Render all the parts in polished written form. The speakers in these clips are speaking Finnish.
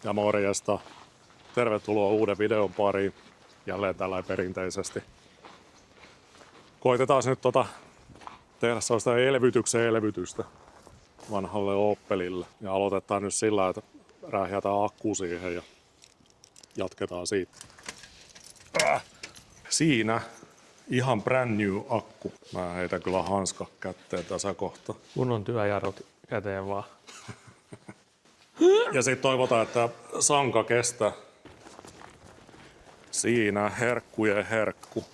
Ja morjesta. Tervetuloa uuden videon pariin. Jälleen tällä perinteisesti. Koitetaan nyt tehdä sellaista elvytystä vanhalle Opelille. Ja aloitetaan nyt sillä, että räjätään akku siihen ja jatketaan siitä. Siinä ihan brand new akku. Mä heitän kyllä hanska kätteen tässä kohtaa. Kunnon työjarrut käteen vaan. Ja sitten toivotaan, että sanka kestää. Siinä herkkujen herkku.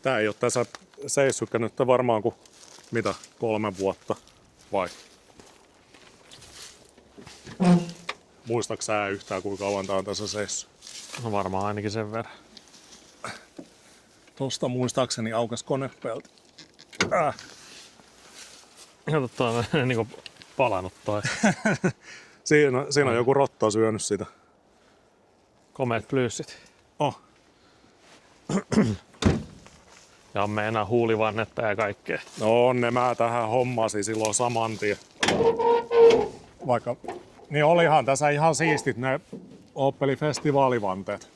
Tää ei oo tässä seissykkä nyt varmaan kuin 3 vuotta vai? Muistatko sä yhtään kuinka kauan tää on tässä seissyt? No varmaan ainakin sen verran. Tosta muistaakseni aukas konepelti. Kato, toi on niinku palannut toi. Siinä on joku rotta syönyt sitä. Komeet plyysit. Oh. Ja on meinaa huulivannetta ja kaikkea. No ne mä tähän hommasin silloin saman tien. Vaikka, niin olihan tässä ihan siistit ne Opelin festivaalivanteet.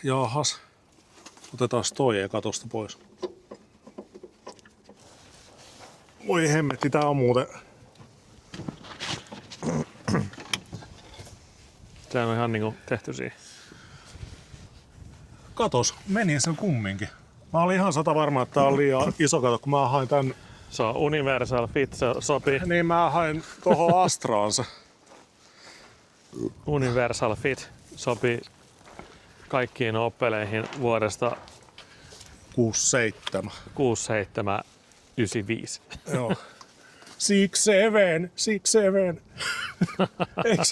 Jaahas. Otetaan toi eka tosta pois. Voi hemmetti, tää on muuten... Se on ihan niinku tehty siihen. Katos, meni se kumminkin. Mä olin ihan varma, että tää on liian iso kato, kun mä hain tän... Se on Universal Fit, se sopii. Niin mä hain tohon Astraansa. Universal Fit sopii kaikkiin Opeleihin vuodesta 67. 67 95. Joo. 67.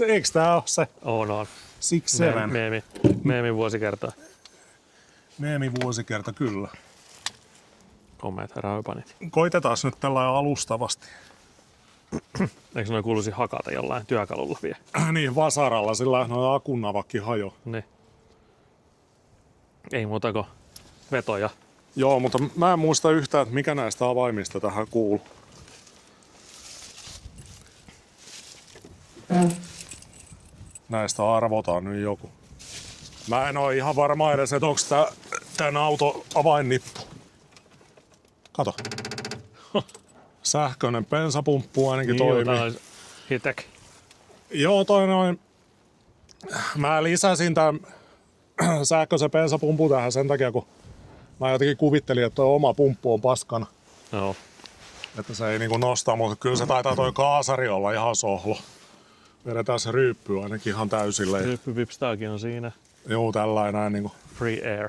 Eiks tää oo se? On. 67. Meemi vuosikerta. Meemi vuosikerta, kyllä. Komeet raupanit. Koitetaan nyt tällainen alustavasti. Eikö noin kuuluisi hakata jollain työkalulla vielä? Niin, vasaralla, sillä noin akunavakki hajo. Niin. Ei muuta kuin vetoja. Joo, mutta mä en muista yhtään, että mikä näistä avaimista tähän kuuluu. Näistä arvotaan nyt joku. Mä en oo ihan varma edes, että onks tän auto avainnippu. Kato. Sähköinen bensapumppu ainakin toimii. Hitek. Joo, toi noin. Mä lisäsin tän sähköisen bensapumpun tähän sen takia, kun mä jotenkin kuvittelin, että toi oma pumppu on paskana. Joo. Että se ei niinku nosta, mutta kyllä se taitaa toi kaasari olla ihan sohlo. Vedetään se ryyppy ainakin ihan täysille. Ryyppyvipstaakin on siinä. Joo, tällainen niinku. Free air.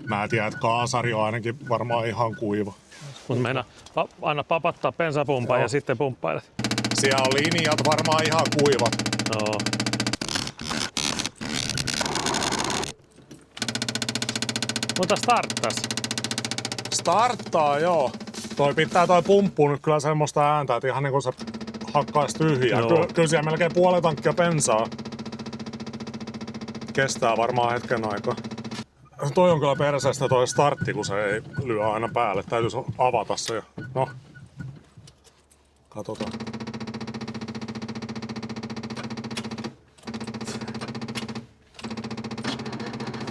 Mä tiedän, että kaasari on ainakin varmaan ihan kuiva. Mutta mennä aina papattaa bensapumpaa ja sitten pumppailet. Siellä on linjat varmaan ihan kuivat. Joo. Mutta starttas. Starttaa, joo. Toi pitää toi pumppu nyt kyllä semmoista ääntä, että ihan niinku se hakkaisi tyhjää. Kyllä siellä melkein puoli tankkia bensaa. Kestää varmaan hetken aikaa. Toi on kyllä perseestä toi startti, kun se ei lyö aina päälle. Täytyisi avata se. No. Katsotaan.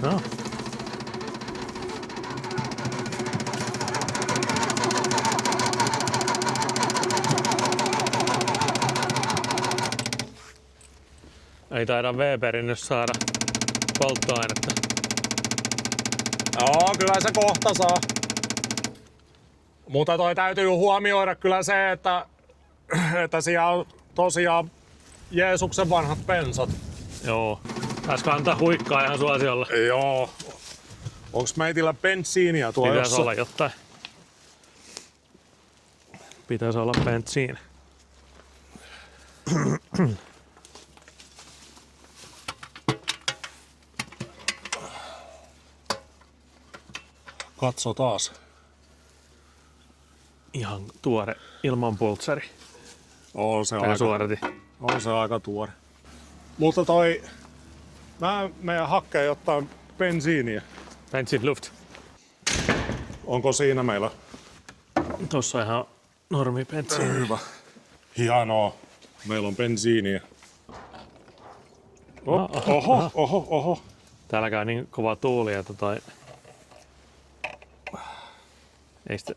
No. Ei taida Weberin nyt saada polttoainetta. Joo, kyllä se kohta saa. Mutta toi täytyy huomioida kyllä se, että siellä on tosiaan Jeesuksen vanhat bensat. Joo. Pääskö antaa huikkaa ihan suosiolla? Joo. Onks meitillä bensiiniä tuolla Pitäis jossain? olla jotain. Pitäis olla bensiini. Katso taas. Ihan tuore ilman pultsari. On se Tää suorati. On se aika tuore. Mutta toi Mä meidän hakkeen jotain bensiiniä. Benzin Luft. Onko siinä meillä? Tossa on ihan normi bensiini. Hyvä. Hienoa. Meillä on bensiiniä. Oho. Täällä käy niin kova tuuli, että ei sitten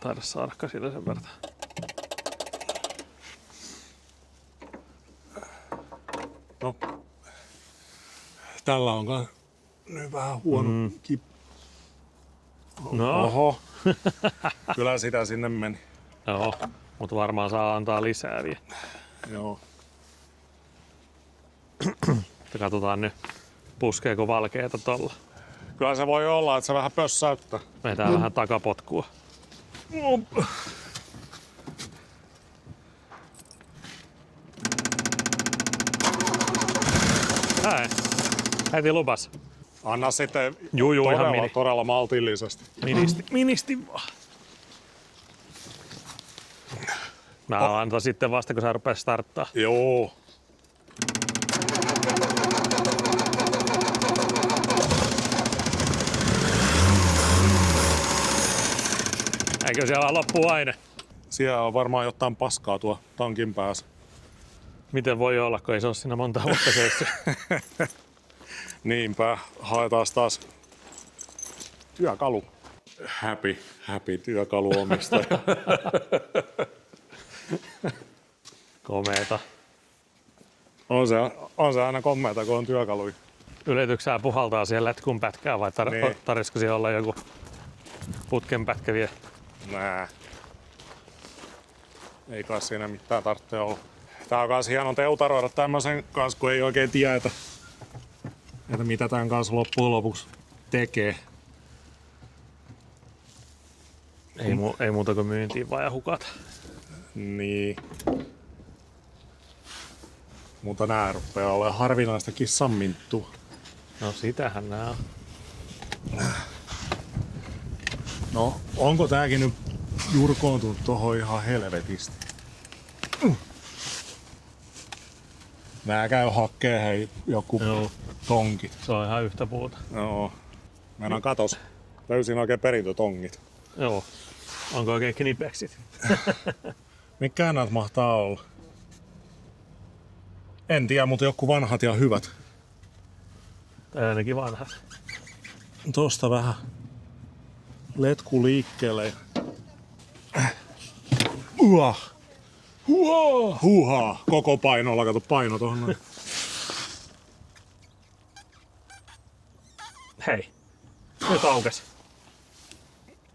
taida saadakaan sillä sen verran. No. Tällä on kai nyt vähän huono No, Oho. Kyllä sitä sinne meni. joo, mutta varmaan saa antaa lisää vielä. Joo. Katsotaan nyt, puskeeko valkeeta tolla. Kyllä se voi olla, että se vähän pössäyttää. Vetää vähän takapotkua. Näin. Heti lupas. Anna sitten Juu, ihan todella, todella maltillisesti. Ministi vaan. Mä antaa sitten vasta, kun sä rupeat starttaa. Joo. Eikö siellä loppu aine? Siellä on varmaan jotain paskaa tuo tankin päässä. Miten voi olla, kun ei se ole siinä monta vuotta seissyt? Niinpä, haetaan taas työkalu. Happy työkaluomistaja. Komeeta. On se aina komeata, kun on työkaluja. Yletyksää puhaltaa siihen lätkun pätkään vai Niin. tarvitsisiko siellä olla joku putken pätkä vielä? Nää. Ei kai siinä mitään tarvitse olla. Tää on kans hieno teutaroida tämmösen kanssa, kun ei oikein tiedä, että mitä tän kanssa loppujen lopuksi tekee. Ei muuta kuin myyntiin vaan ja hukata. Niin. Mutta nää rupeaa olemaan harvinaista kissanminttua. No sitähän nää on. No, onko tääkin nyt jurkoontunut tohon ihan helvetisti? Nää käy hakkeen hei joku Joo. tonkit. Se on ihan yhtä puuta. Joo. Meidän katos. Löysin oikein perintötongit. Joo. Onko oikein knipeksit? Mikä näitä mahtaa olla? En tiedä, mutta joku vanhat ja hyvät. Tai ainakin vanhat. Tosta vähän letku liikkeelle. Huuhaa. Koko painolla, kato paino tuohon noin. Hei. Nyt aukesi.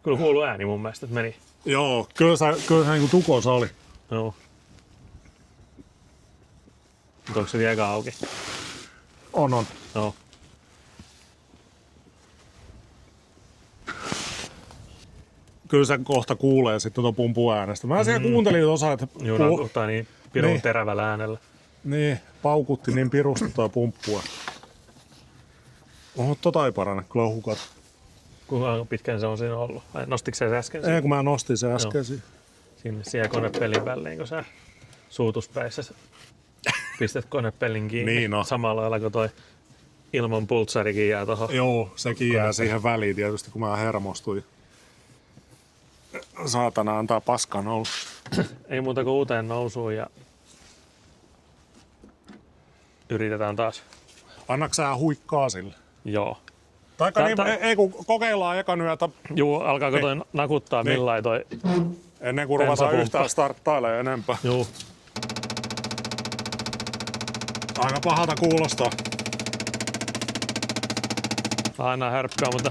Kyllä kuuluu ääni mun mielestä, että meni. Joo, kyllä se niinku tukossa oli. Joo. Mutta onko se vieläkään auki? On. Joo. Kyllä se kohta kuulee sitten tuon pumpun äänestä. Mä siellä kuuntelin osa, että Juuri niin pirun Niin. terävällä äänellä. niin, paukutti niin pirusta toi pumppua. Oho, tota ei parane kyllä hukat. Kuinka pitkään se on siinä ollut? Vai nostitko se äsken Ei, kun mä nostin se äsken. sinne siihen konepellin väliin, kun sä suutuspäissä pistät konepellin kiinni? Niin no. Samalla lailla kuin toi ilman pultsarikin jää tohon. Joo, sekin jää siihen väliin tietysti, kun mä hermostuin. Saatana antaa paskan olla. Ei muuta kuin uuteen nousuun ja yritetään taas. Annaks sä huikkaa sille? Joo. Taikka niin, ei kun kokeillaan ekan yötä Juu, alkaako Niin. toi nakuttaa Niin. millain toi? ennen kuin ruvetaan Bensapumppa. yhtään starttailemaan enempää. Juu. Aika pahalta kuulostaa. Aina härppää, mutta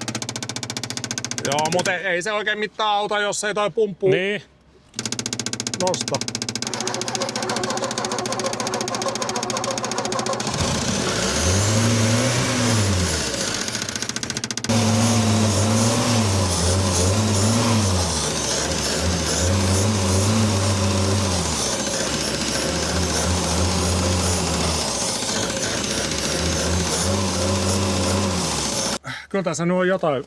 Joo, mutta ei se oikein mitään auta, jos ei toi pumppu niin. nosta. Kyllä tässä nyt on jotain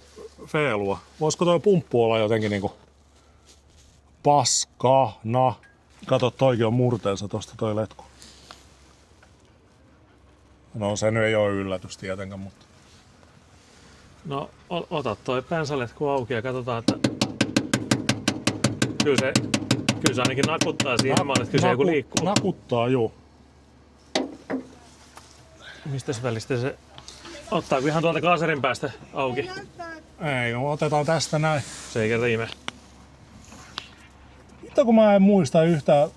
feilua. Voisiko toi pumppu olla jotenkin niinku paskana? Kato, toikin on murteensa tosta toi letku. No se nyt ei ole yllätys tietenkään, mutta... No, ota toi pensaletku auki ja katsotaan, että kyllä se ainakin nakuttaa siihen maalle, että kyllä se joku liikkuu. Nakuttaa, joo. Mistäs välistä se ottaako ihan tuolta kaaserin päästä auki? Ei, otetaan tästä näin. Se ei kerta ime. Mitä kun mä en muista yhtään...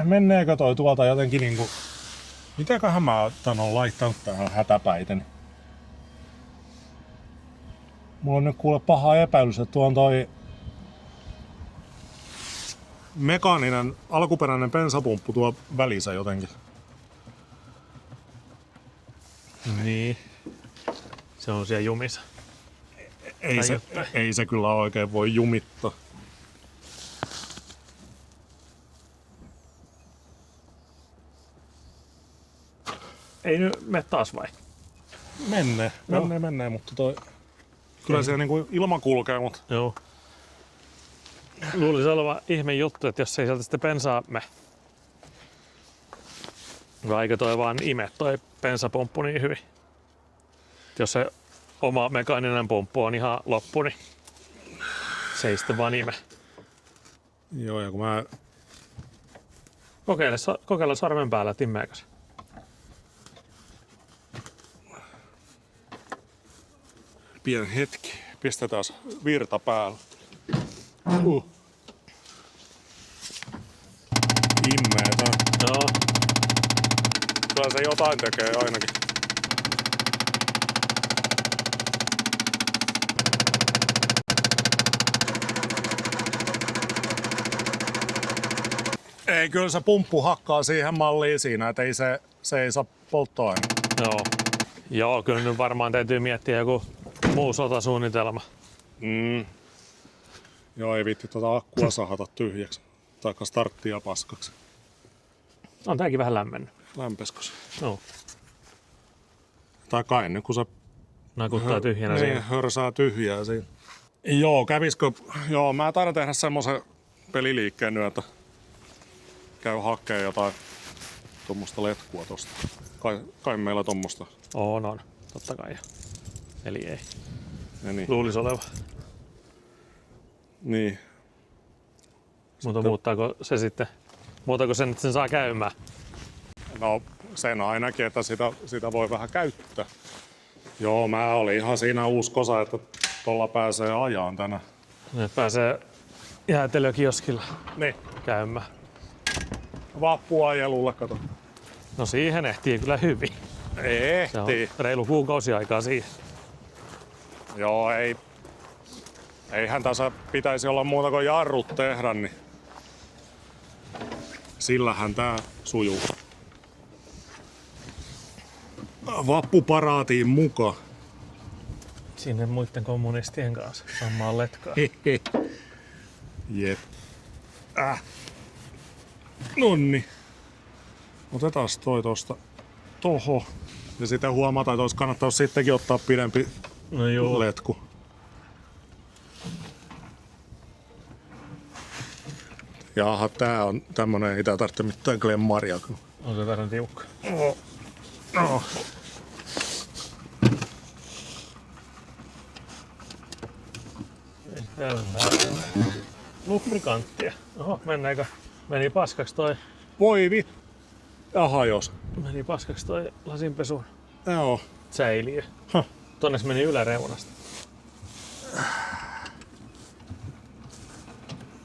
Menneekö toi tuolta jotenkin niinku... Mitäköhän mä tän on laittanut tähän hätäpäiten? Mulla on nyt kuule paha epäilys, että tuo on toi... Mekaaninen, alkuperäinen bensapumppu tuo välissä jotenkin. Niin. Se on siellä jumissa. Ei se kyllä oikein voi jumittaa. Ei nyt mene taas vai? Menee, mutta toi... Kyllä siellä niinku ilma kulkee, mutta... Joo. Luulisi olevan ihme juttu, että jos ei sieltä sitten bensaa mene. Vai eikö toi vaan ime toi bensapumppu niin hyvin? Jos se oma mekaaninen pumppu on ihan loppu, niin se ei sitten vaan ime. Joo, ja kun mä... Kokeile sormen päällä, että imeekö se. Pieni hetki. Pistetään virta päällä. Immeetään. Joo. Kyllä se jotain tekee ainakin. Ei, kyllä se pumppu hakkaa siihen malliin siinä, että se ei saa polttoainetta. Joo. Joo, kyllä nyt varmaan täytyy miettiä joku muu sotasuunnitelma. Joo, ei viitti tuota akkua sahata tyhjäksi. Taikka starttia paskaksi. On tääkin vähän lämmennyt. Lämpeskö se? No. Tai kai nyt kun se Nakuttaa tyhjänä niin, siinä. hörsää tyhjää siinä. Joo, käviskö... Joo, mä taidan tehdä semmosen peliliikkeen nyt, että käy hakkeen jotain tuommoista letkua tosta. Kai meillä tuommoista. On. Totta kai. Eli ei. Ja niin. Luulisi oleva. Niin. Mutta muuttaako sen, että sen saa käymään? No sen ainakin, että sitä voi vähän käyttää. Joo, mä olin ihan siinä uskossa, että tuolla pääsee ajaan tänään. Nyt pääsee jäätelökioskilla Niin. käymään. Vappuajelulle, kato. No siihen ehtii kyllä hyvin. Se on Ehtii. reilu kuukausi aikaa siihen. Joo, eihän tässä pitäisi olla muuta kuin jarrut tehdä, niin sillähän tää sujuu. Vappuparaatiin mukaan. Sinne muiden kommunistien kanssa samaan letkaan. Jep. Nonni. Otetaan toi tosta toho. Ja sitten huomataan, että olisi kannattaa sittenkin ottaa pidempi No joo. letku. Jaha, tää on tämmönen, ei tää tarvitse mitään glemmaria. On se verran tiukka. No. Lubrikanttia. Oho, meni paskaksi toi. Voi vi... Jaha, jos. Meni paskaksi toi lasinpesu Joo. säiliö. Huh. Tonne se meni yläreunasta.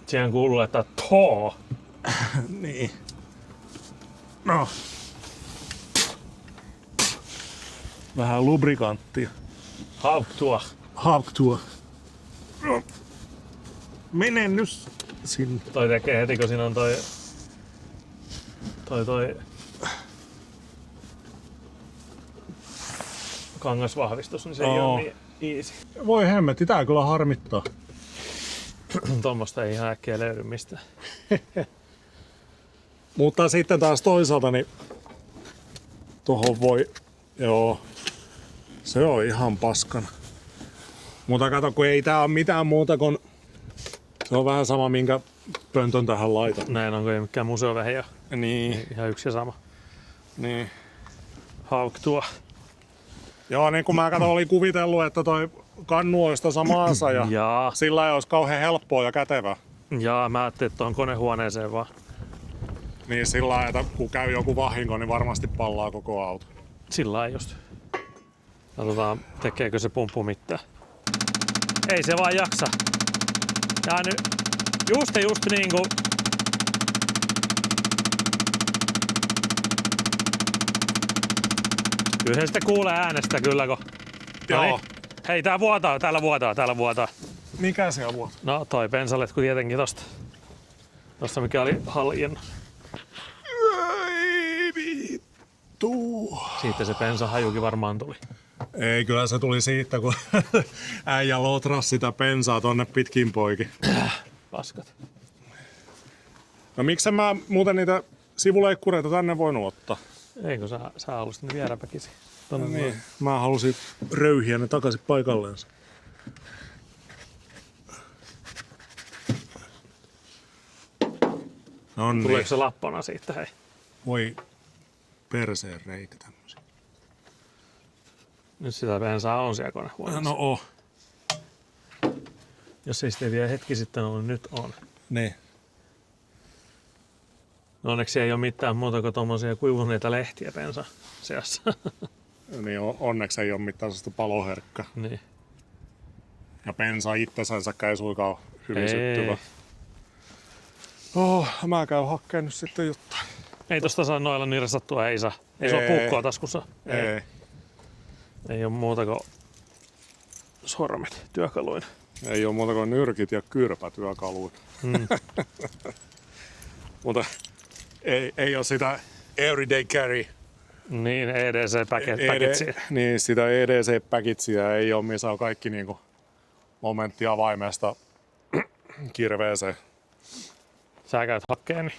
Siihen kuuluu, että too. Niin. No. Vähän lubrikanttia. Hauktua. Hauktua. No. Mene nyt sinne. Toi tekee heti, kun siinä on toi kangasvahvistus, niin se ei Oo. ole niin easy. Voi hemmetti, tää kyllä harmittaa. Tuommoista ei ihan äkkiä löydy mistään. Mutta sitten taas toisaalta, niin tuohon voi, joo, se on ihan paskana. Mutta kato, kun ei tää ole mitään muuta kuin, se on vähän sama minkä pöntön tähän laitan. Näin onko ei mikään museovähiä. Niin. Ihan yksi ja sama. Niin. Hauk tuo. Joo, niin kuin mä olin kuvitellut, että toi kannu olisi tuossa maassa ja Jaa. sillä ei olisi kauhean helppoa ja kätevää. Jaa, mä ajattelin, että tuohon konehuoneeseen vaan. Niin sillä lailla, että kun käy joku vahinko, niin varmasti pallaa koko auto. Sillä lailla just. Katsotaan, tekeekö se pumppu mitään. Ei se vaan jaksa. Tää nyt just niinku... Kyllä se sitten kuulee äänestä kyllä, kun... Joo. Noniin. Hei, täällä vuotaa. Mikä siellä vuotaa? No toi bensaletku tietenkin tosta. Tosta mikä oli haljennut. Ei vittu. Siitä se bensahajukin varmaan tuli. Ei, kyllä se tuli siitä, kun äijä lotras sitä bensaa tonne pitkin poikin. Paskat. No miksen mä muuten niitä sivuleikkureita tänne voinut ottaa? Eikö sä halusit ne viedä väkisin? Tonne No niin. Mä halusin röyhiä ne takaisin paikalleensa. No niin. Tuleeko se lappana siitä, hei? Voi perseen reikä tämmösiä. Nyt sitä bensaa on siellä konehuoneessa. No oo. Jos ei sitten vielä hetki sitten ollut, nyt on. Niin. No onneksi ei ole mitään muuta kuin tommosia kuivuneita lehtiä bensa seassa. Niin onneksi ei ole mitään sellaista paloherkkä. Niin. Ja bensa itsessänsä ei suinkaan hyvin Ei. syttyvä. Mä käyn hakkeen nyt sitten jotain. Ei tosta saa noilla nirsattua, ei saa. Ei se ole Ei. puukkoa taskussa. Ei. Ei ole muuta kuin sormet työkaluina. Ei ole muuta kuin nyrkit ja kyrpä työkaluina. Mm. Mutta ei ole sitä everyday carry. Niin, EDC-paketsiä. Niin, sitä EDC-paketsiä ei ole, missä on kaikki niinku momentti avaimesta kirveeseen. Sä käyt hakkeen, niin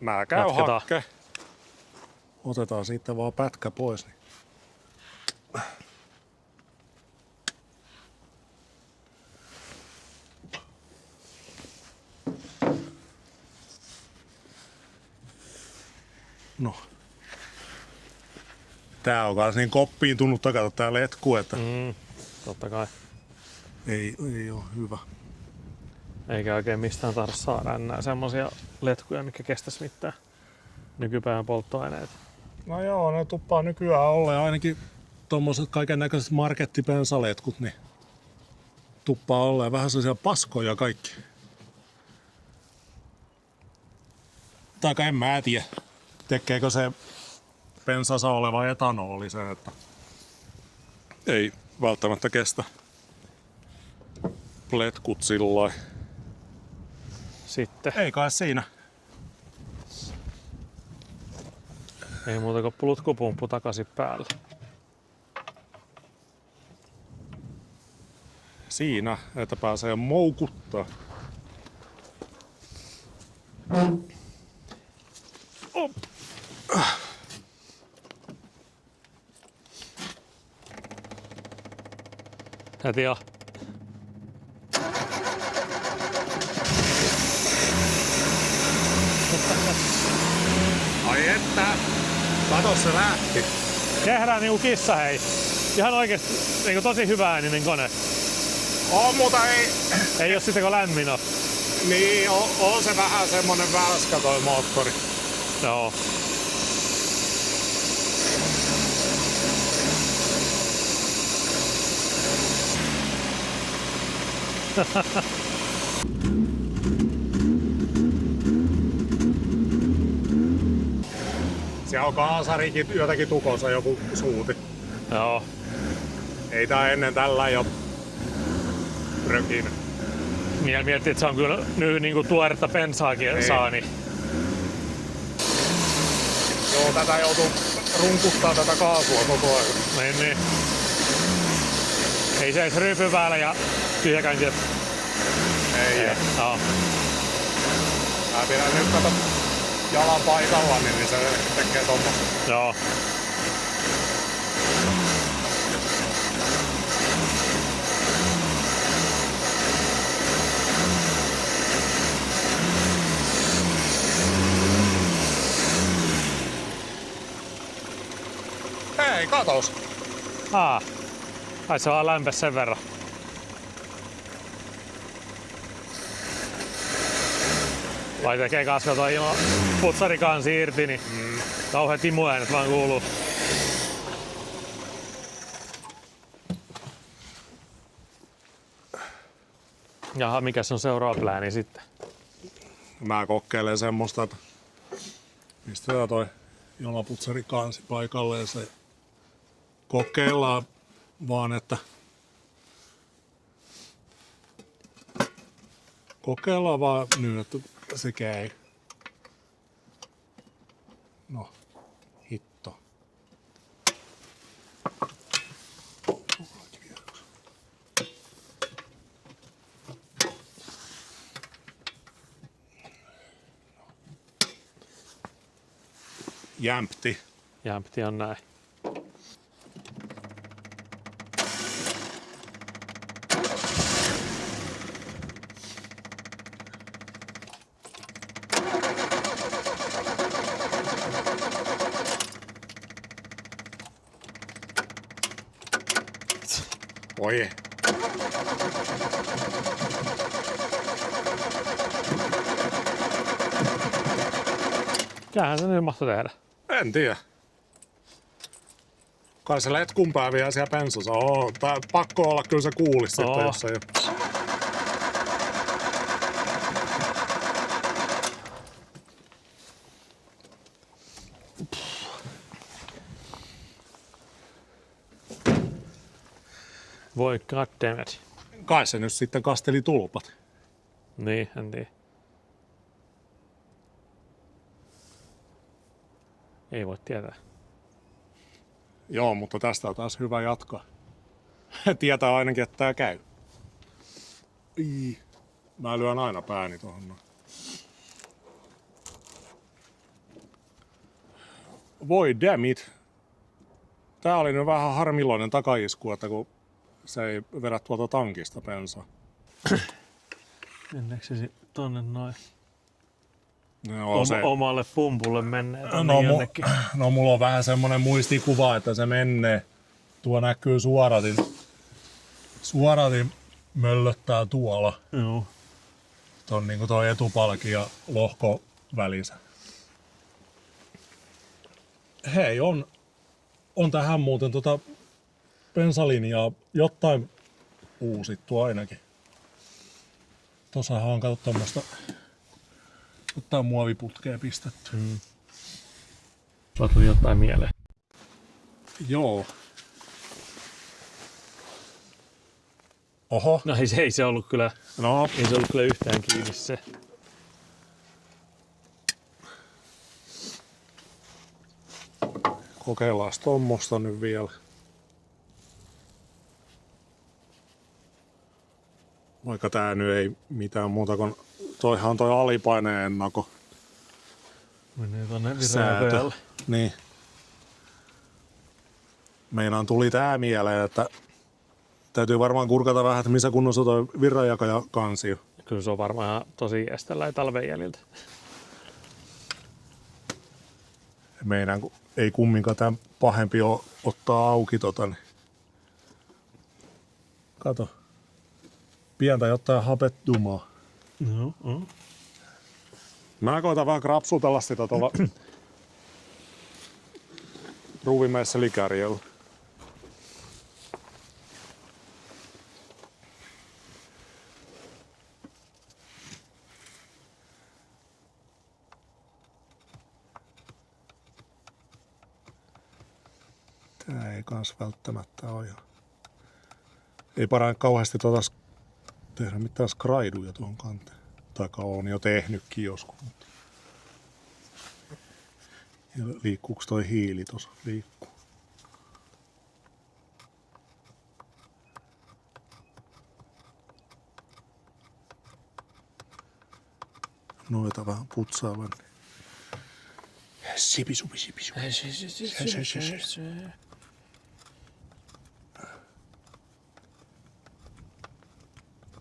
Mä käyn Jatketaan. hakke. Otetaan siitä vaan pätkä pois. Niin. No. Tää on kans niin koppiintunut takata tää letku, että totta kai. ei oo hyvä. Eikä oikein mistään tahdo saada enää semmosia letkuja, mikä kestäisi mitään nykypäivän polttoaineita. No joo, ne tuppaa nykyään olleen ainakin tommoset kaiken näköiset markettipensaletkut, niin tuppaa olleen vähän sellaisia paskoja kaikki. Taika en mä tiedä, tekeekö se pensassa oleva etanoli sen, että ei välttämättä kestä letkut sillai. Sitten Ei kai siinä. ei muuta kuin plutkupumppu takaisin päälle. Siinä, että pääsee moukuttaa. Op. Heti jo. Ai että, kato se lähti. Tehdään niinku kissa, hei. Ihan oikeesti niinku tosi hyvä ääninen kone. On, mutta ei. Ei oo sitten kun lämmin on. Niin, on se vähän semmonen välskä toi moottori. Joo. Siellä on kaasarikin jotakin tukossa joku suuti. Joo. Ei tää ennen tällä jo rökin. Miettii, että se on kyllä nyt niinku tuoretta bensaakin Ei. saa, niin Joo, tätä joutuu runkuttaa tätä kaasua koko ajan. niin. Ei se edes ryypy päällä ja tyhjäkäyntiä. Ei. Joo. Mä pidän nyt kato jalan paikalla, niin se tekee tommoista. Joo. Hei, katos! Ai se vaan lämpes sen verran. Vai tekee kans toi ilman putsarikansi irti, niin kauheat imuäänet vaan kuuluu. Jaha, mikäs on seuraava plääni sitten? Mä kokeilen semmoista, että pistetään toi ilmaputsari kansi paikalleen. Se kokeillaan vaan, että kokeillaan vaan nyt, että se käy. No, hitto. Jämpti. Jämpti on näin. Oi. Mitähän se nyt mahtoi tehdä? En tiedä. Kai se letkun pää vielä siellä pensassa. Tää pakko olla, kyllä se kuulisi sitten, jos ei oo. Voi goddammit. Kai se nyt sitten kasteli tulpat. Niin, en tiedä. Ei voi tietää. Joo, mutta tästä on taas hyvä jatkaa. Tietää ainakin, että tää käy. Mä lyön aina pääni tohon noin. Voi damn it. Tää oli nyt vähän harmiloinen takaisku, että kun se ei vedä tuolta tankista bensaa. Mennäänkö se tonne noin? No, Omalle pumpulle menee jonnekin. No mulla on vähän semmonen muistikuva, että se menee. Tuo näkyy suoratin. Suoratin möllöttää tuolla. Joo. Ton niinku toi etupalki ja lohko välissä. Hei, on tähän muuten bensalinjaa jotain uusittu ainakin. Tossahan on kato tommoista jotain muoviputkea pistetty. Sulla tuli jotain mieleen. Joo. Oho. No ei se ollut kyllä, No. ei se ollut kyllä yhtään kiinni se. Kokeillaan tommosta nyt vielä. Vaikka tää nyt ei mitään muuta kuin toihan on toi alipaineen ennako. Menee tonne Säätö. virrajakojalle. Niin. Meinaan tuli tää mieleen, että täytyy varmaan kurkata vähän, että missä kunnossa toi virranjakaja kansio. Kyllä se on varmaan ihan tosi estellä talven jäljiltä. Meinaan, kun ei kumminkaan tämän pahempi ole ottaa auki niin. Kato. Pientä jotain hapettumaa. No. Mä koitan vähän krapsutella sitä tuolla ruuvimeessä likärjellä. Tää ei kans välttämättä ole ihan. Ei parane kauheasti tehdä mitään skraiduja tuohon kanteen. Taika on jo tehnytkin joskus. Mutta. Ja liikkuuko toi hiili tossa? Liikkuu. Noita vähän putsailen. Sipisupi.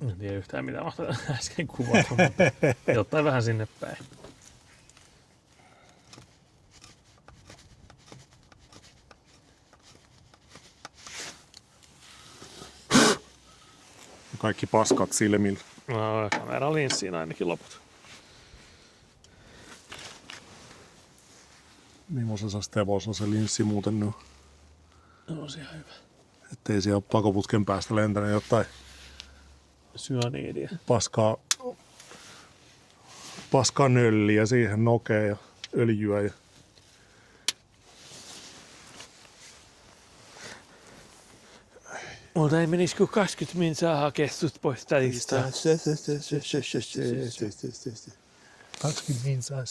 En tiedä yhtään mitä mahtaa äsken kuvata, mutta jotain vähän sinne päin. kaikki paskat silmillä. No, kameralinssiin ainakin loput. Millaisessa Stevossa se linssi muuten nyt? No, se ihan hyvä. Ettei siellä ole pakoputken päästä lentänyt jotain Syaniidia. paskaa nölliä siihen nokea ja öljyä. Ja... Mutta ei menis kuin 20 minsaa hakea sut pois tästä. 20 minsaa.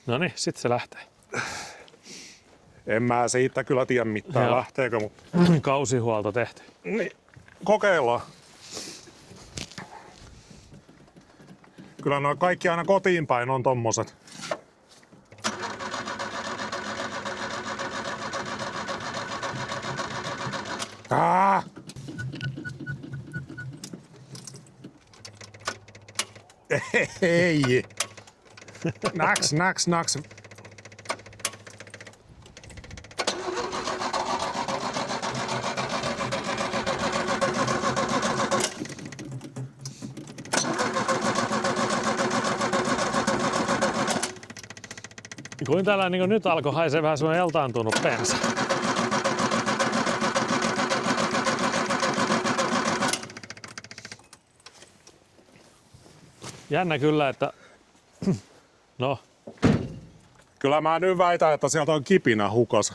Noniin, sit se lähtee. En mä siitä kyllä tiedä mitään Joo. lähteekö, mutta Kausihuolto tehty. niin, kokeillaan. Kyllä nuo kaikki aina kotiin päin on tommoset. Ei. Naks. Kuin täällä niin nyt alkoi haisee vähän semmoinen eltaantunut bensa. Jännä kyllä, että no, Kyllä mä nyt väitän, että sieltä on kipinä hukassa.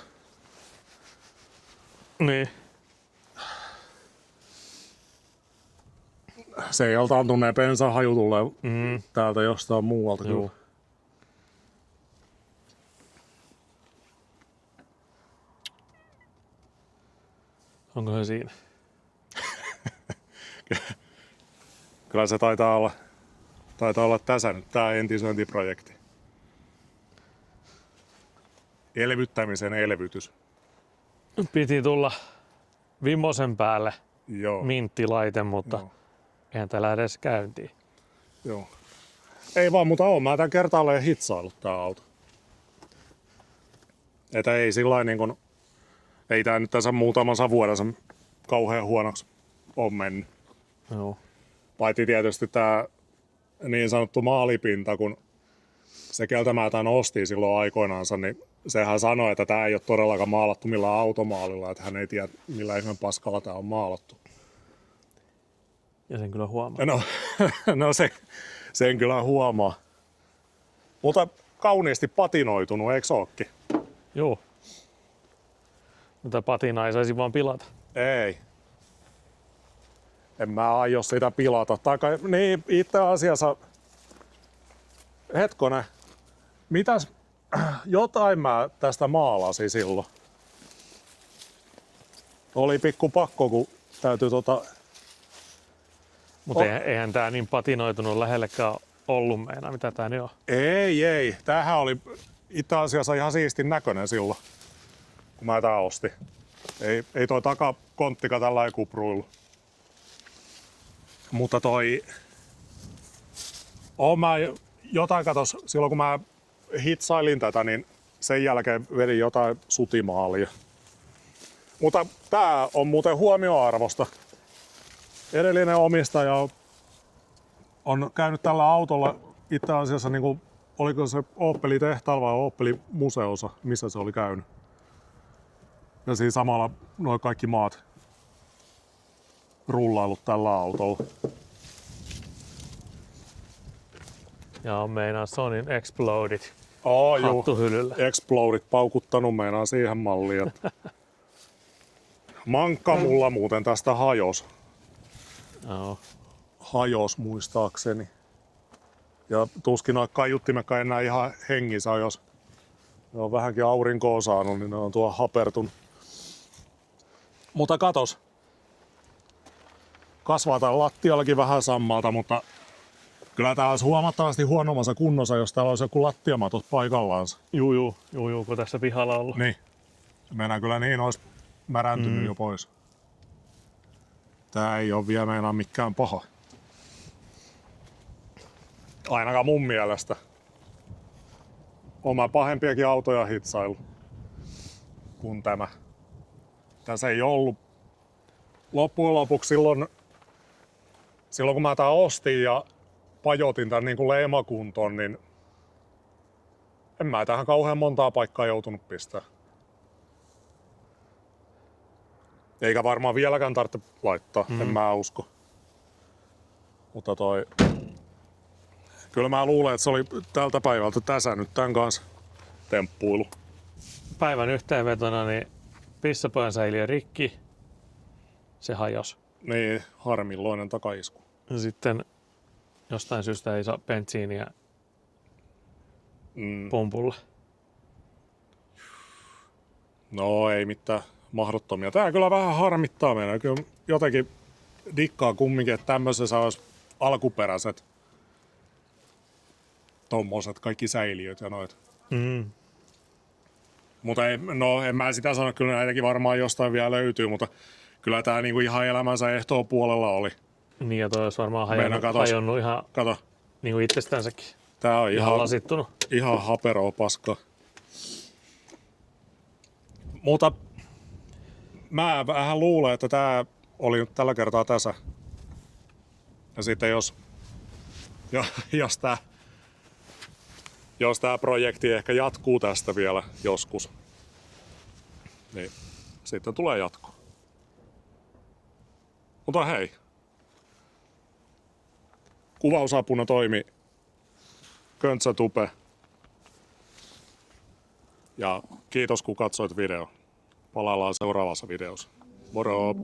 niin. Se ei eltaantuneen bensan haju tulee täältä jostain muualta. Juu. Kyllä. Onko se siinä? Kyllä se taitaa olla tässä nyt tää entisöintiprojekti. Elvyttämisen elvytys. Piti tulla vimosen päälle Joo. minttilaite, mutta Joo. eihän täällä edes käyntiin. Joo. Ei vaan, mutta oon mä tän kertaalleen hitsailut tää auto. Että ei sillain niin kun, ei tää nyt tässä muutamassa vuodessa kauhean huonoksi on mennyt. Joo. Paitsi tietysti tää niin sanottu maalipinta, kun se keltä mä tän ostin silloin aikoinaansa, niin sehän sanoi, että tää ei ole todellakaan maalattu millään automaalilla, että hän ei tiedä millä ihmeen paskalla tää on maalattu. Ja sen kyllä huomaa. No sen kyllä huomaa. Mutta kauniisti patinoitunut, eikö ookin? Joo. Mutta patina ei saisi vaan pilata. Ei. En mä aio sitä pilata. Niin, itse asiassa... Hetkonen. Mitäs... Jotain mä tästä maalasin silloin. Oli pikku pakko, kun täytyy Mutta eihän tää niin patinoitunut lähellekään ollut meinaa, mitä tää nyt on. Ei. Tämähän oli itse asiassa ihan siistin näköinen silloin, kun mä tää ostin. Ei toi takakonttika tällä ei kupruillut. Mutta mä jotain katos, silloin kun mä hitsailin tätä, niin sen jälkeen vedin jotain sutimaalia. Mutta tää on muuten huomioarvosta. Edellinen omistaja on käynyt tällä autolla itse asiassa, niin kuin, oliko se Opeli tehtaalla vai Opeli museossa, missä se oli käynyt. Ja siinä samalla nuo kaikki maat rullailut tällä autolla. Ja on meinaa Sonyn Exploded Juu. hattuhyllyllä. Explodit paukuttanut meinaa siihen malliin. Että mankka mulla muuten tästä Joo. hajos muistaakseni. Ja tuskin noin kaiuttimekaan enää ihan hengissä, jos ne on vähänkin aurinkoa saanut, niin ne on tuo hapertunut. Mutta katos. Kasvaa täällä lattiallakin vähän sammalta, mutta kyllä tää olisi huomattavasti huonommassa kunnossa, jos täällä olisi joku lattiamatot paikallaansa. Juu, kun tässä pihalla ollut. Niin. Meidän kyllä niin olisi märäntynyt jo pois. Tää ei ole vielä meinaa mikään paha. Ainakaan mun mielestä. Oma pahempiakin autoja hitsailu kuin tämä. Tässä ei ollut loppujen lopuksi silloin kun mä tää ostin ja pajotin tän niin kuin leimakuntoon, niin en mä tähän kauhean montaa paikkaa joutunut pistää. Eikä varmaan vieläkään tarvitse laittaa, en mä usko. Mutta kyllä mä luulen, että se oli tältä päivältä tässä nyt tän kanssa temppuilu. Päivän yhteenvetona, niin pissapojan säiliö rikki. Se hajosi. Niin, harmilloinen takaisku. Ja sitten jostain syystä ei saa bensiiniä pumpulle. No ei mitään mahdottomia. Tää kyllä vähän harmittaa meidän. Kyllä jotenkin dikkaa kumminkin, että tämmöisessä olisi alkuperäiset tommoset kaikki säiliöt ja noit. Mutta en mä sitä sano, kyllä näitäkin varmaan jostain vielä löytyy, mutta kyllä tää niinku ihan elämänsä ehtoo puolella oli. Niin ja toi olisi varmaan Meidän hajonnut ihan Kato, niin kuin itsestänsäkin. tää on Ihan lasittunut. ihan haperoa paskaa. Mutta mä vähän luulen, että tää oli nyt tällä kertaa tässä. Ja sitten jos tää projekti ehkä jatkuu tästä vielä joskus, niin sitten tulee jatko. Mutta hei. Kuvausapuna toimi Köntsä Tupe. Ja kiitos kun katsoit video. Palaillaan seuraavassa videossa. Moro!